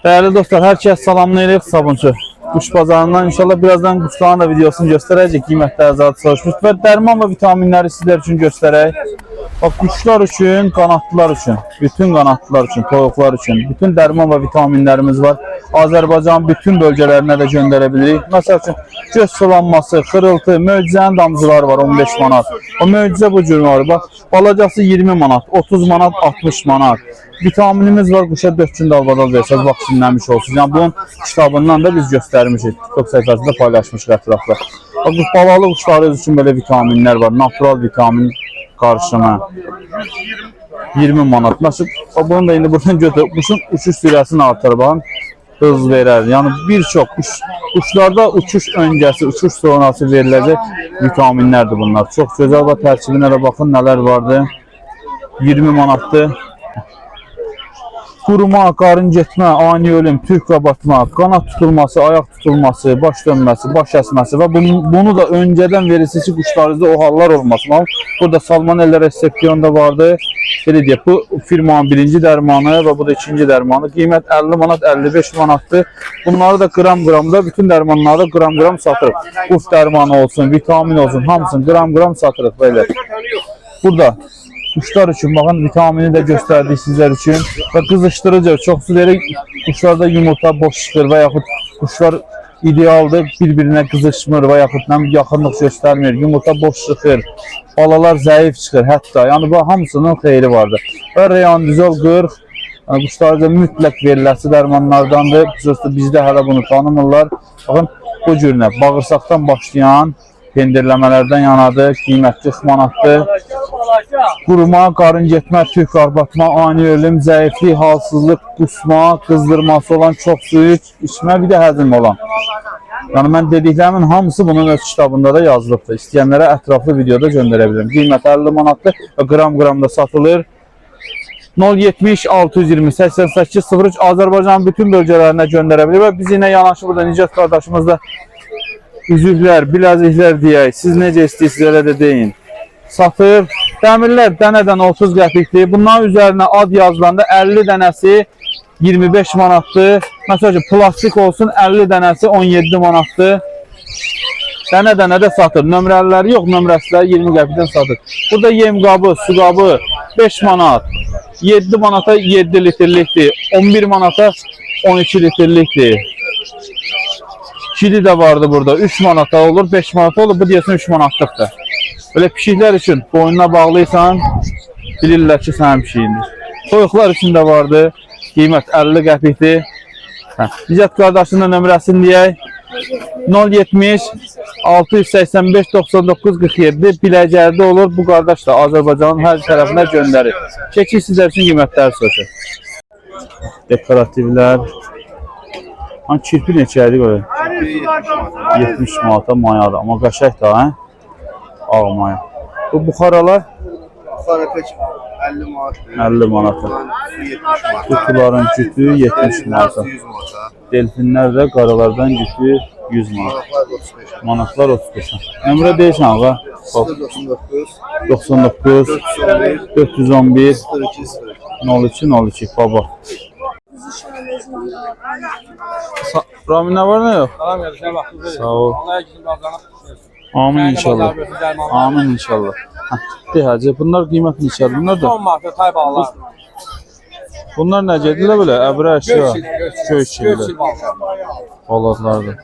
Değerli dostlar, herkes salamlayırıq sabunçu. Quş bazarından inşallah birazdan quşların da videosunu gösterəcək. Qiymətləri zaten soruşmuş və dərman və vitaminləri sizlər üçün göstərək. Bak, quşlar üçün, qanatlılar üçün, bütün qanatlılar üçün, toyuqlar üçün, bütün dərman və vitaminlərimiz var. Azərbaycanın bütün bölgələrinə də göndərə bilirik. Məsəl üçün, göz sulanması, xırıltı, möcüzənin damcıları var 15 manat. O möcüzə bu cür var. Bax, balacası 20 manat, 30 manat, 60 manat. Vitaminimiz var, quşa 4 gün dalbadal versəz, vaksinləmiş olsun. Yəni, bunun kitabından da biz göstərmişik. TikTok səhifəsində paylaşmışıq ətrafda. Bax, bu balalı quşları üçün belə vitaminlər var. Natural vitamin qarışımı. 20 manat. Məsəl, bunu da indi buradan götürüb, quşun uçuş sürəsini artır, baxın. Hız verər. Yəni, bir çox quşlarda uçuş öncəsi, uçuş sonrası veriləcək vitaminlərdir bunlar. Çox gözəl və tərkibinə də baxın, nələr vardır. 20 manatdır. Quruma, qarın getmə, ani ölüm, türk qabartma, qanat tutulması, ayaq tutulması, baş dönməsi, baş əsməsi və bunu da öncədən verirsiniz ki, quşlarınızda o hallar olmasın. Burada Salmonella resepsiyon da vardı. Belə deyək, bu firmanın birinci dərmanı və bu da ikinci dərmanı. Qiymət 50 manat, 55 manatdır. Bunları da qram-qramda, bütün dərmanları da qram-qram satırıq. Quş dərmanı olsun, vitamin olsun, hamısını qram-qram satırıq belə. Burada quşlar üçün baxın, vitamini də göstərdik sizlər üçün və qızışdırıcı, çox süləri quşlarda yumurta boş çıxır və yaxud quşlar idealdır, bir-birinə qızışmır və yaxud yaxınlıq göstərmir, yumurta boş çıxır, balalar zəif çıxır hətta, yəni bu hamısının xeyri vardır. Və Reyandizol 40, quşlarca mütləq veriləsi dərmanlardandır, bizdə hələ bunu tanımırlar. Baxın, bu cürünə bağırsaqdan başlayan pendirləmələrdən yanadır, qiymətli 40 manatdır. Quruma, qarın getmə, tük qarbatma, ani ölüm, zəiflik, halsızlıq, qusma, qızdırması olan, çox suyu içmə, bir də həzm olan. Yəni, mən dediklərimin hamısı bunun öz kitabında da yazılıbdır. İstəyənlərə ətraflı videoda göndərə bilirim. Qiymət 50 manatdır və qram-qramda satılır. 070 620 88 03 Azərbaycanın bütün bölgələrinə göndərə bilir və biz yine yanaşı burada Nicat qardaşımız da üzüklər, bileziklər deyək, siz necə istəyirsiniz elə də deyin. Satır. Dəmirlər dənədən 30 qəpikdir. Bunların üzərinə ad yazılanda 50 dənəsi 25 manatdır. Məsələn, plastik olsun 50 dənəsi 17 manatdır. Dənə-dənə də satır. Nömrəliləri yox, nömrəsiləri 20 qəpikdən satır. Burada yem qabı, su qabı 5 manat. 7 manata 7 litrlikdir. 11 manata 12 litrlikdir. Kili də vardı burada. 3 manata olur, 5 manata olur. Bu deyəsən 3 manatlıqdır. Böyle pişiklər üçün boynuna bağlıysan, bilirlər ki, sənin pişiyindir. Toyuqlar üçün də vardı. Qiymət 50 qəpikdir. Nicat qardaşının nömrəsini deyək. 070 685 99 47 Biləcərdə olur. Bu qardaş da Azərbaycanın hər tərəfinə göndərir. Keçik sizlər üçün qiymətləri soruşur. Dekorativlər. Kirpi neçəyədir böyle? 70 manata mayadır. Amma qəşək da, hə? Ağ maya. Bu buxaralar? Buxara pek 50 manat. 50 manata. Kutuların cütü 70 manata. Delfinlər də qaralardan cütü 100 manat. Manatlar 35. Əmrə deyirsən ağa? 99 411 02 02 baba. Ramin ne var ne yok? Sağ ol. Amin inşallah. Amin inşallah. De hacı, bunlar qiymət neçədir? Bunlar da? Son marka taybalar. Bunlar necədirlər belə? Əbrə əşya. Göççilər. Baladlardır.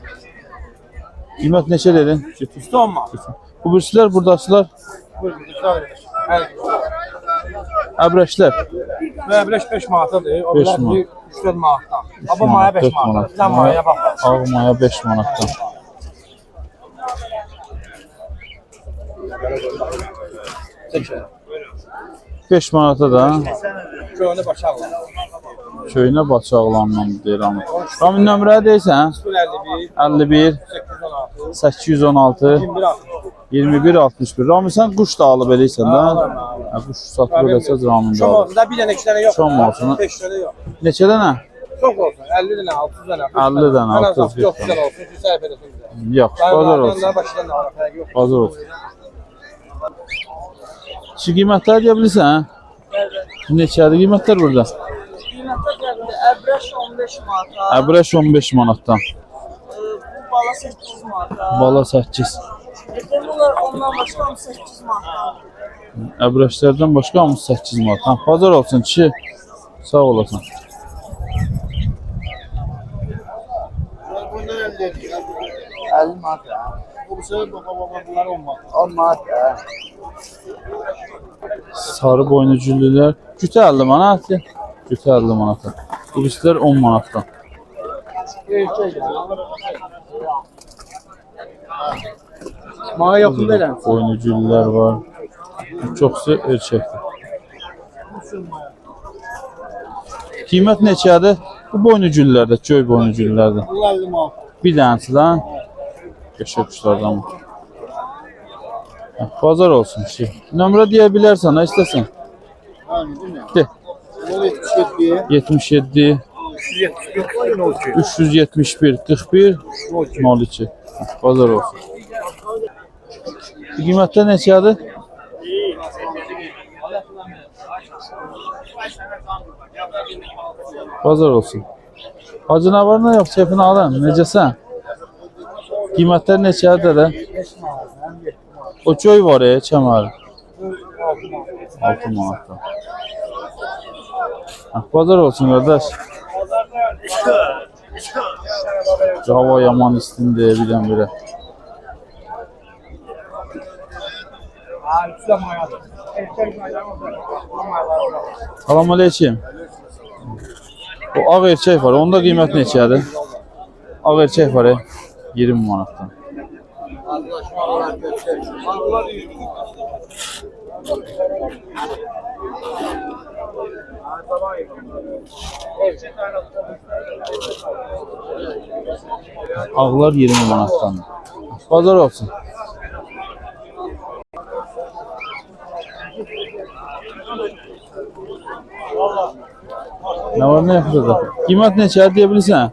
Qiymət neçə dedin? Son marka. Bu birisilər buradasılar. Əbrəşlər. Əbrəş 5 manatadır. O 5 manat. 3-4 manatdan. Aba maya 5 manat. Bizə maya bax. Ağ maya 5 manatdan. Beş manata da Köynə başaqlar. Köynə başaqlarından deyirəm. Ramin nömrə deyirsən? 51 816 21 21-61. Rami sən quş da alıb eləysən də? Hə, quş satılır eləsəz Ramin də Şom alır. olsun da bir dənə 2 dənə yox. Şom olsun. 5 dənə yox. Neçə dənə? Çox olsun. 50 dənə, 60 dənə. 50 dənə, 60 Yox, dənə olsun. Ki səhv edəsən bizə. Yox, bazar olsun. Başdan da alaq, fərqi yox. Bazar olsun. Şu qiymətləri deyə bilirsən? Neçədir qiymətlər burada? Qiymətə gəldi. Əbrəş 15 manata. Əbrəş 15 manatdan. Bu bala 8 manata. Bala 8. Bunlar ondan başqa 8 manata. Əbrəşlərdən başqa 8 manat. Ha, bazar olsun kişi. Sağ olasın. Bundan elde ediyor. 50 manat. Bu sefer baba bunlar 10 manat. 10 manat. Sarı boynuculular. Cütə 50 manat. Cütə 50 manata. Bu bizlər 10 manatdan. Mənə yaxın deyilən. Boynuculular var. Çoxsu erkəkdir. Qiymət neçədir? Bu boynuculularda, göy boynuculularda. Bunlar 50 manat. Bir dənəsi lan. Qəşəng quşlardan. Bazar olsun ki. Nömrə deyə bilərsən, nə istəsən? Aynen değil mi? De. 77 77 371 41 02. Bazar olsun. Qiymətdə neçədir? Bazar olsun. Hacı nə var, nə yox, keyfini alın. Necəsən? Qiymətlər neçədir də? O göy var ya, kəmər. 6 manatdan. Bazar olsun qardaş. Hava yaman istindir birdən belə. Salam aleyküm. O ağ erkək var. Onda qiymət neçədir? Ağ erkək var 20 manatdan. Ağlar 20 manatdan. Bazar olsun. Ne var ne yapıyor da? Qiymət neçədir deyə bilirsən?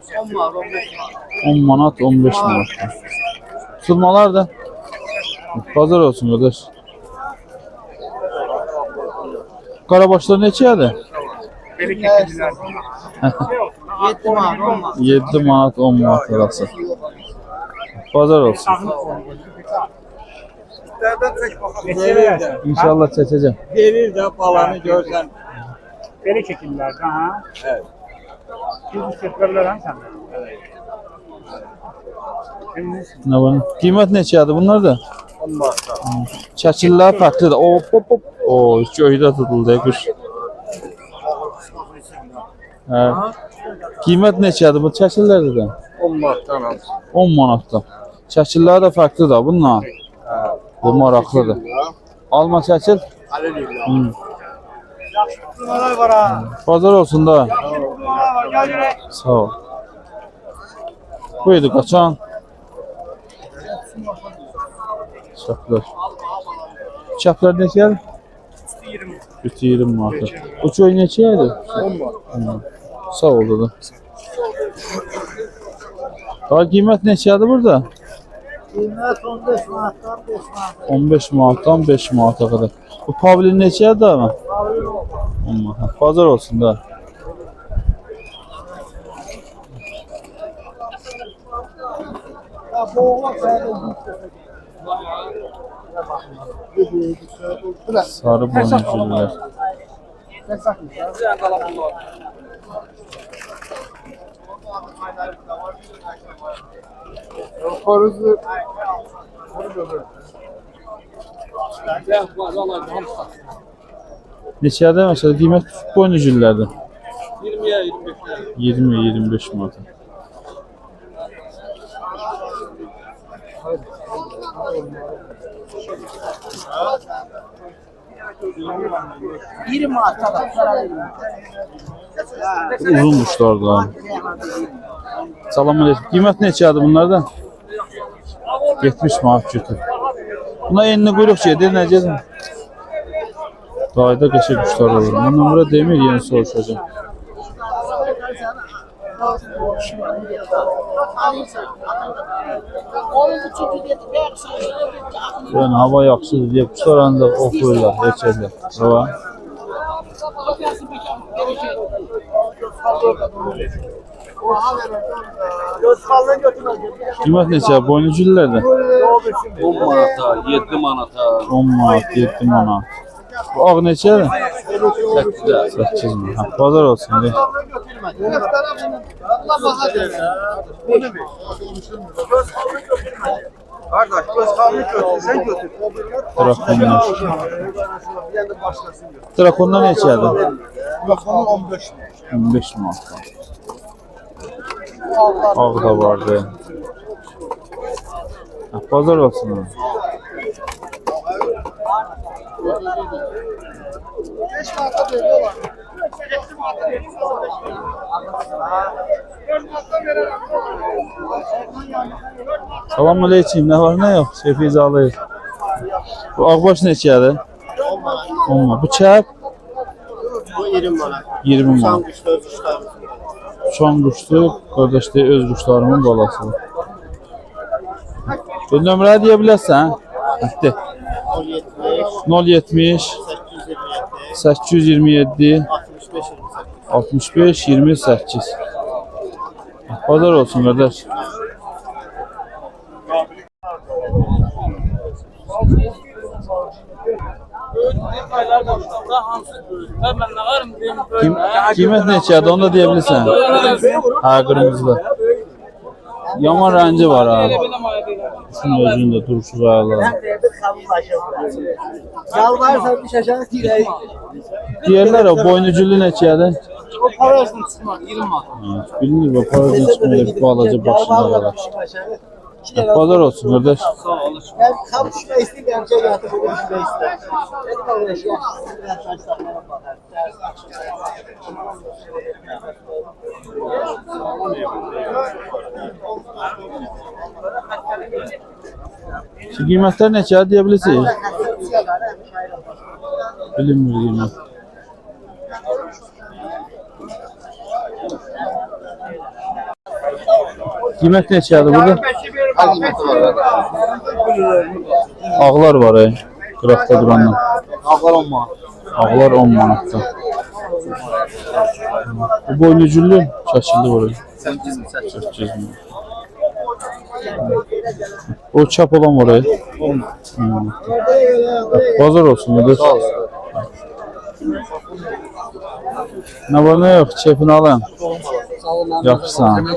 10 manat, 15 manat. Tutulmalar da. Bazar olsun qardaş. Qarabaşlar neçədir? 7 manat, 10 manat arası. Bazar olsun. İnşallah çəkəcəm. Verir də balanı görsən. Belə çəkirlər, ha? Evet. Biz çəkirlər sən. Nə var? Qiymət neçədir bunlar da? 10 manat. Çəkirlər fərqlidir. Hop hop hop. O, göydə tutuldu quş. Hə. Qiymət neçədir bu çəkirlərdə də? 10 manatdan al. 10 manatdan. Çəkirlər də fərqlidir bunlar. Bu maraqlıdır. Alma çəkil. Bunlar var ha. Bazar olsun da. Sağ ol. Buydu qaçan. Çaplar. Çaplar neçədir? 20. 20 manat. Bu çöy neçədir? 10 manat. Sağ ol da. Daha qiymət neçədir burada? Qiymət 15 manatdan 5 manata. 15 manatdan 5 manata qədər. Bu pavlin neçədir ama? 10 manat. Bazar olsun da. Sarı boynuculular. Koruzlu. Neçədir məsələn qiymət boynucululardır? 20'ye 25'e. 20-25 manat. Uzun kuşlardan. Salam aleyküm. Qiymət neçədir bunlardan? 70 manat götür. Buna enli quyruq gedir, necədir? Dayda qəşəng quşlar olur. Mən nömrə demir, yeni soruşacağım. Yəni hava yaxşıdır deyə quşlar ancaq oxuyurlar, erkəklər. Hava. Qiymət neçə? Boynuculular da? 10 manata, 7 manata. 10 manat, 7 manat. Bu ağ neçədir? 8 manat. Ha, bazar olsun. De. Kardeş göz kalını götür, sen götür. Drakonlar. Drakonlar neçədir? Bakalım 15 mi? 15 manat. Ağ da vardı. Ha, bazar olsun. 5 marka veriyorlar. Salam aleyküm. Ne var ne yok? Şefiz alır. Bu ağbaş neçədir? 10 manat. Bu çəp? Bu 20 manat. 20 manat. Kuşlar kuşlar. Uçan quşdur. Qardaş deyir, öz quşlarımın balasıdır. Bu nömrə deyə bilərsən? Hə, 070 827 65 28. Bazar olsun qardaş. Qiymət neçədir? Onu da deyə bilirsən. Ha, qırmızıda. Yaman rənci var ha. Şunun özünün də duruşu qayarlar. Yalvarırsan bir şaşağı dirək. Deyərlər o boynuculu neçədir? O parasını çıxmaz 20 manat. Bilinir bu paradan çıxmayacaq balaca başında qalar. Bazar olsun qardaş. Ben kam düşmək istəyirəm ki, yatıb bunu düşmək istəyirəm. Dedim qardaş, yaşlı Şu qiymətlər neçədir deyə bilirsiniz? Bilinmir qiymət. Qiymət neçədir burada? Ağlar var ey. Qıraqda duranlar. Ağlar 10 manat. Ağlar 10 manatda. Bu boynuculu şəkilli var ey. 800 manat. O çap olan var ey. Bazar olsun qardaş. Ne var ne yok, çepini alayım. Yaxşısan.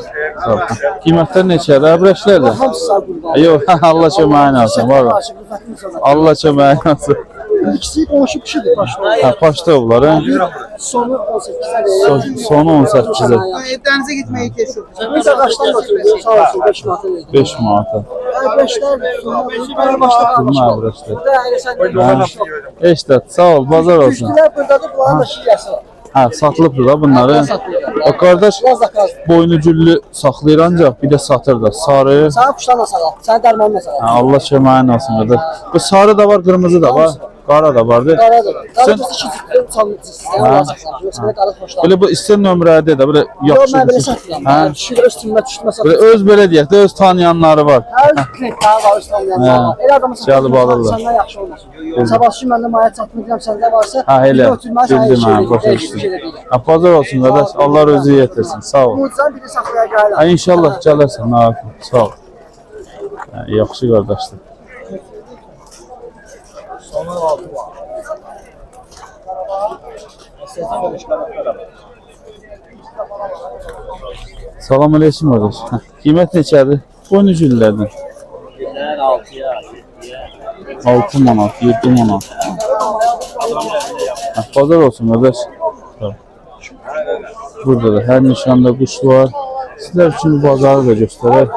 Sağ ol. Qiymətlər neçədir? Əbrəşlər də? Yox, Allah köməyin olsun. Var. Allah köməyin olsun. İkisi qonşu kişidir başta. Ha, paşda bunlar, ha? Sonu 18'e. Sonu 18'e. Denize gitmeyi kesiyor. Bir de kaçtan götürüyor? Sağ olsun 5 manata verdim. 5 manata. Əbrəşlər, bunlar başta kalmış. Bunlar əbrəşlər. Burada elə sən İşte, sağ ol, bazar olsun. Güçlülər buradadır, bunların da şirəsi var. Ha, satılıbdır da bunları. Bak kardeş, Biraz da kaz. boynuculu saxlayır ancaq bir də satır da. Sarı. Sana kuşlarla salar, sana darmanla salar. Ha, Allah köməyin olsun qardaş. Bu sarı da var, qırmızı da var. Qara da vardır. Qaradır. Sen- Qaradır, iki cütlü çalmışsın. Sen Ha. olacaqsan. Yoxsa belə qarı xoşlar. Belə bu istər nömrədə də belə Yox, yaxşı. mən belə satmıram. Ha. Mən şükür üstümə düşmə Belə satmıram. öz belə deyək də öz tanıyanları var. Hər klientlər var, üstümdən var. Elə adamı Gəlib alırlar. Səndən yaxşı olmasın. Sabahçı məndə maya çatmayacağım, səndə varsa. Ha, elə. bir oturma, sənə Bildim şey ha, deyil, başa dəyişik bir düşdüm. şey də deyil. Ha, bazar olsun qardaş. Allah özü yetirsin. Sağ ol. Mucizan biri saxlaya qayılar. Ha, inşallah gələrsən. Ha, sağ ol. Ha, yaxşı qardaşdır. Salam aleyküm qardaş. Hə, qiymət neçədir? Boynucululardan. 6 manat, 7 manat. Hə, bazar olsun qardaş. Sağ ol. Burada da hər nişanda quş var. Sizlər üçün bu bazarı da göstərək.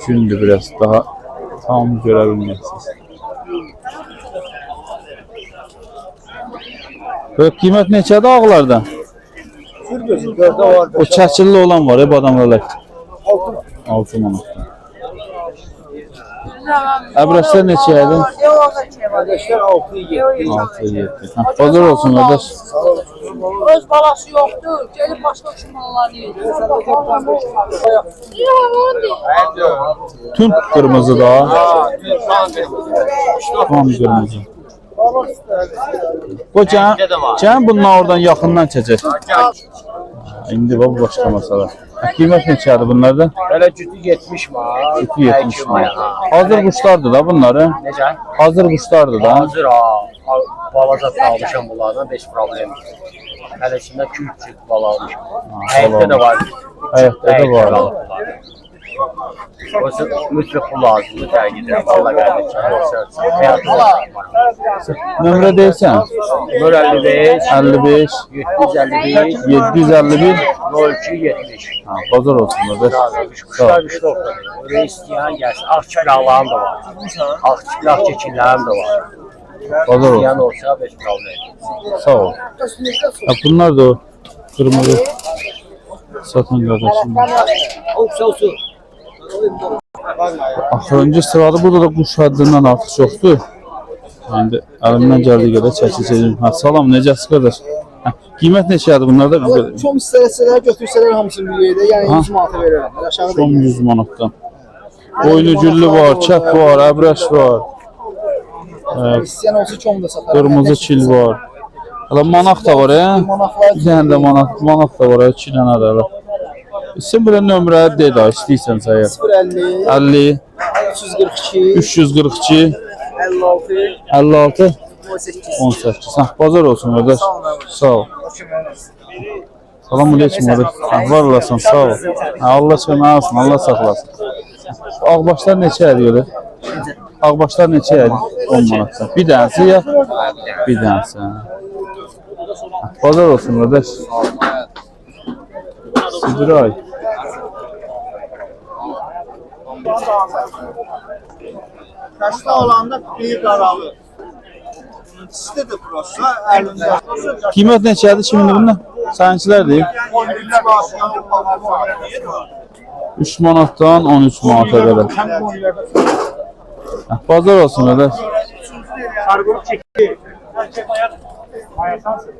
Gündür biraz daha tam görə bilməksiniz. Böyle qiymət neçədir ağlarda? Sür gözü, 4'də var. O çəkilli olan var, hep adamlarla. 6 manat. Əbrəşlər neçəyədir? Kardeşler 6-7. 6-7. Bazar olsun qardaş. Öz balası yoxdur. Gelib başqa düşmanlarını yedir. Tüm qırmızı da. Tam qırmızı. Bu can bundan oradan yaxından çəkək. İndi bu başqa məsələ. Qiymət neçədir bunlardan? Belə cütü 70 manat. Cütü 70 manat. Hazır quşlardır da bunları. Necə? Hazır quşlardır da. Hazır ha. Balaca almışam bunlardan 5 problem. Hələ içində 2-3 cüt bala almışam. Həyətdə də var. Həyətdə də var. Oysa mütləq bu lazımdır təqid edirəm. Valla qardaşım. Həyatı var. Nömrə deyirsən? 55 55 751 751 02 70. Ha, bazar olsun qardaş. Kuşlar bir noktada. Oraya isteyen gelsin. Ağ çıplağlarım da var. Ağ çıplak çekillerim de var. Bazar İsteyen olsun. olsa 5 problem. Sağ ol. Ha, bunlar da o kırmızı satan kardeşim. Olsun. Axırıncı sırada burada da quş həddindən artıq yoxdur. İndi əlimdən gəldiyi qədər çəkəcəyim. Ha, salam, necəsiz qardaş? Ha, qiymət neçədir bunlarda? Çok istəsələr götürsələr hamısını bir yerdə, yəni 100 manata verirəm. Aşağı Son 100 manatdan. Boynucüllü var, çəp var, əbrəş var. İstəyən olsa kom da satar. Qırmızı çil var. Hələ manaq da var, hə? Bir dənə də manaq da var, 2 dənə də var. Sən belə nömrə de də, istəyirsən əgər. 050 50 342 342 56 56 18. Ha, bazar olsun qardaş. Sağ ol. Salam aleyküm qardaş. Var olasın, sağ ol. Ha, Allah səni alsın, Allah saxlasın. Ağbaşlar neçədir görə? Ağbaşlar neçədir? 10 manatdan. Bir dənəsi ya? Bir dənəsi. Bazar olsun qardaş. Sidiray. Kaçta olanda bir qaralı. İstədi burası əlində. Qiymət neçədir şimdi bundan? Səninkilər deyib. 3 manatdan 13 manata qədər. Bazar olsun qardaş. Sargılı çekti. Mayasansın.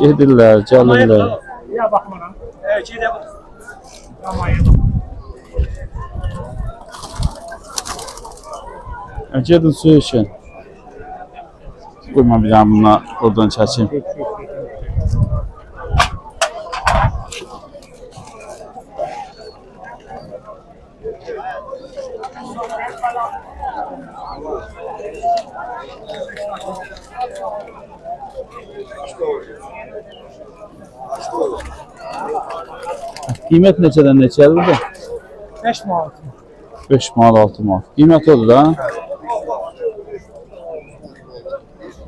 Gedirlər, gəlirlər. Ya bakmana. Evet, şey de bu. Tamam. Gedin su için. Qoyma bir dənə bununla oradan çəkim. Qiymət neçədən neçədir burada? 5 manat. 5 manat, 6 manat. Qiymət odur da.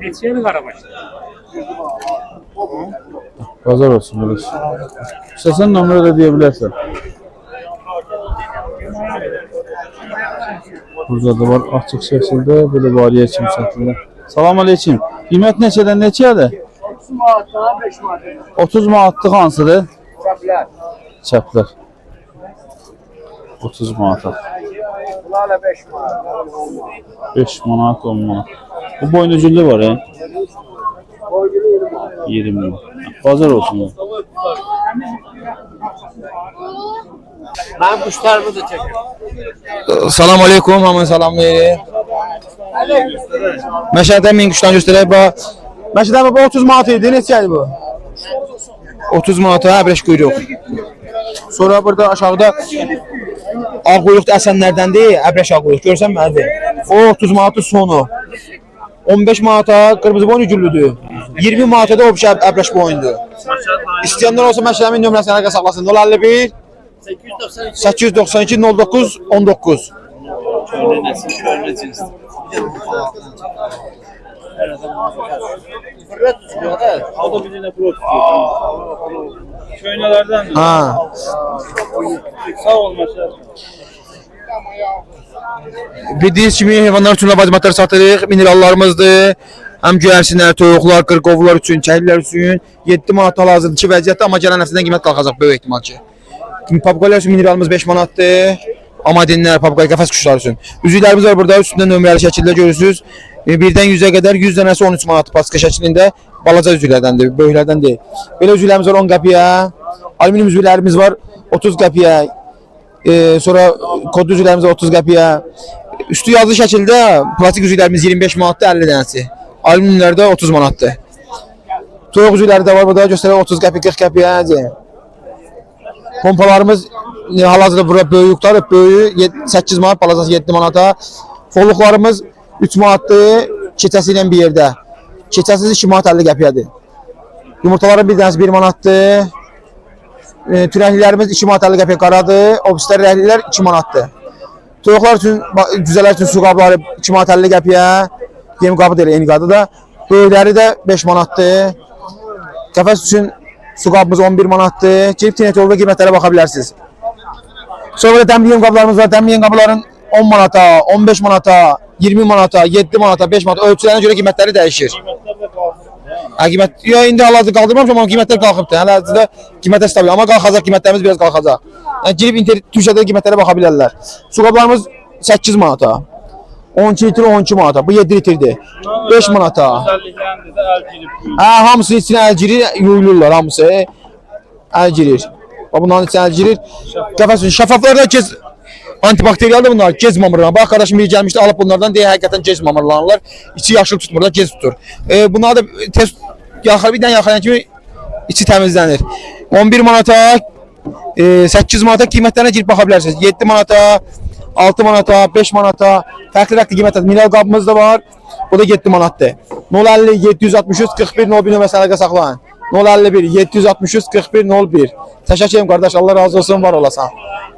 Neçəli qarabaşdı? Bazar olsun qardaş. İstəsən nömrə də deyə bilərsən. Burada da var açıq şəkildə belə variyə kimi satılır. Salam aleyküm. Qiymət neçədən neçədir? 30 manatdan 5 manat. 30 manatlıq hansıdır? Çaplar. Çəplər. 30 manata. Bunlarla 5 manat. 5 manat, 10 manat. Bu boynucullu var ya. 20 manat. Bazar olsun. Ben kuşlarımı da çekiyorum. Salam aleykum, hamını salamlayırıq. Məşədən min quşdan göstərək. Məşədən bu 30 manat idi, neçədir bu? 30 manata əbrəş quyruq. Sonra burada aşağıda ağ quyruq da əsənlərdəndir, əbrəş ağ quyruq. Görsən mənidir. O 30 manatın sonu. 15 manata qırmızı boynu güllüdür. 20 manata da o bir əbrəş boyundur. İstəyənlər olsa Məşədəmin nömrəsini əlaqə saxlasın. 051 892 09 19. Köynelerden. Ha. Sağ ol Məşəd. Bildiğiniz kimi heyvanlar üçün lavazımatlar satırıq, minerallarımızdır. Həm göyərsinlər, toyuqlar, qırqovlar üçün, kəklər üçün 7 manat lazımdır ki, vəziyyətdə, amma gələn həftədən qiymət qalxacaq böyük ehtimal ki. Papqalar üçün mineralımız 5 manatdır. Amadinlər, papqay, qəfəs quşları üçün. Üzüklərimiz var burada, üstündə nömrəli şəkildə görürsünüz. 1-dən 100-ə qədər 100 dənəsi 13 manat paska şəklində balaca üzüklərdəndir, böyüklərdən deyil. Belə üzüklərimiz var 10 qəpiyə, alüminium üzüklərimiz var 30 qəpiyə, sonra kodlu üzüklərimiz var 30 qəpiyə. Üstü yazılı şəkildə plastik üzüklərimiz 25 manatdır 50 dənəsi. Alüminiumlər də 30 manatdır. Toyuq üzükləri də var burada, göstərək 30 qəpi, 40 qəpiyə. Pompalarımız hal-hazırda burada böyüklər, böyüyü 8 manat, balacası 7 manata. Folluqlarımız 3 manatdır, keçəsi ilə bir yerdə. Keçəsiz 2 manat 50 qəpiyədir. Yumurtaların bir dənəsi 1 manatdır. Türəklilərimiz 2 manat 50 qəpiyə qaradır. Obislər rəhlilər 2 manatdır. Toyuqlar üçün, cüzələr üçün su qabları 2 manat 50 qəpiyə. Yem qabı deyil, eyni qadı da. Böyükləri də 5 manatdır. Qəfəs üçün su qabımız 11 manatdır. Girib tinet yolda qiymətlərə baxa bilərsiniz. Sonra da dəmli yem qablarımız var. Dəmli yem qabların 10 manata, 15 manata, 20 manata, 7 manata, 5 manata ölçülərinə görə qiymətləri dəyişir. Qiymət indi hal-hazırda qaldırmamışam, amma qiymətlər qalxıbdır. Hal-hazırda qiymətlər stabil, amma qalxacaq, qiymətlərimiz biraz qalxacaq. Yəni girib Türkiyədə qiymətlərə baxa bilərlər. Su qablarımız 8 manata, 12 litr 12 manata, bu 7 litrdir. 5 manata. Hamısı içinə əl girir, yuyulurlar hamısı. Əl girir. Bunların içinə əl girir. Qəfəs üçün şəffaflarda gec antibakteriyaldır bunlar, gec mamırlanır. Bax, qardaşım biri gəlmişdi, alıb bunlardan deyə həqiqətən gec mamırlanırlar. İçi yaşıl tutmur da, gec tutur. Bunlar da tez bir dənə yaxalayan kimi içi təmizlənir. 11 manata, 8 manata qiymətlərinə girib baxa bilərsiniz. 7 manata, 6 manata, 5 manata, fərqli qiymətlər. Mineral qabımız da var, o da 7 manatdır. 050 763 41 01 nömrəsinə əlaqə saxlayın. 051 763 41 01. Təşəkkür edirəm qardaş, Allah razı olsun, var olasan.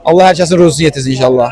Allah hər kəsin ruzusunu yetirsin inşallah.